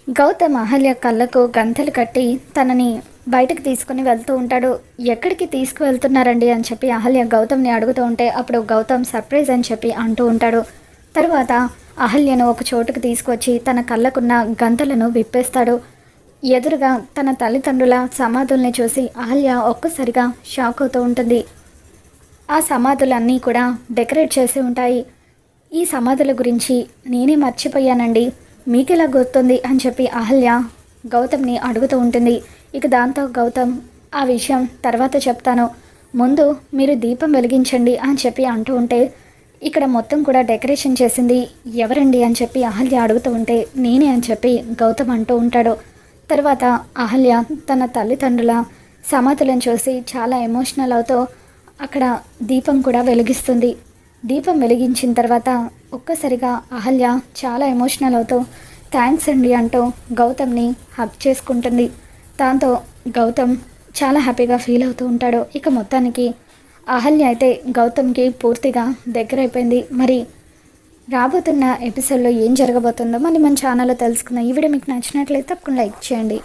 గౌతమ్ అహల్య కళ్ళకు గంతలు కట్టి తనని బయటకు తీసుకుని వెళ్తూ ఉంటాడు. ఎక్కడికి తీసుకువెళ్తున్నారండి అని చెప్పి అహల్య గౌతమ్ని అడుగుతూ ఉంటే అప్పుడు గౌతమ్ సర్ప్రైజ్ అని చెప్పి అంటూ ఉంటాడు. తరువాత అహల్యను ఒక చోటుకు తీసుకొచ్చి తన కళ్ళకున్న గంతలను విప్పేస్తాడు. ఎదురుగా తన తల్లిదండ్రుల సమాధుల్ని చూసి అహల్య ఒక్కసారిగా షాక్ అవుతూ ఉంటుంది. ఆ సమాధులన్నీ కూడా డెకరేట్ చేసి ఉంటాయి. ఈ సమాధుల గురించి నేనే మర్చిపోయానండి, మీకెలా గుర్తుంది అని చెప్పి అహల్య గౌతమ్ని అడుగుతూ ఉంటుంది. ఇక దాంతో గౌతమ్ ఆ విషయం తర్వాత చెప్తాను, ముందు మీరు దీపం వెలిగించండి అని చెప్పి అంటూ ఉంటే ఇక్కడ మొత్తం కూడా డెకరేషన్ చేసింది ఎవరండి అని చెప్పి అహల్య అడుగుతూ ఉంటే నేనే అని చెప్పి గౌతమ్ అంటూ ఉంటాడు. తర్వాత అహల్య తన తల్లిదండ్రుల సమాధులను చూసి చాలా ఎమోషనల్ అవుతూ అక్కడ దీపం కూడా వెలిగిస్తుంది. దీపం వెలిగించిన తర్వాత ఒక్కసారిగా అహల్య చాలా ఎమోషనల్ అవుతూ థ్యాంక్స్ అండి అంటూ గౌతమ్ని హగ్ చేసుకుంటుంది. దాంతో గౌతమ్ చాలా హ్యాపీగా ఫీల్ అవుతూ ఉంటాడు. ఇక మొత్తానికి అహల్య అయితే గౌతమ్కి పూర్తిగా దగ్గరైపోయింది. మరి రాబోతున్న ఎపిసోడ్లో ఏం జరగబోతుందో మన ఛానల్లో తెలుసుకుందాం. ఈ వీడియో మీకు నచ్చినట్లయితే తప్పకుండా లైక్ చేయండి.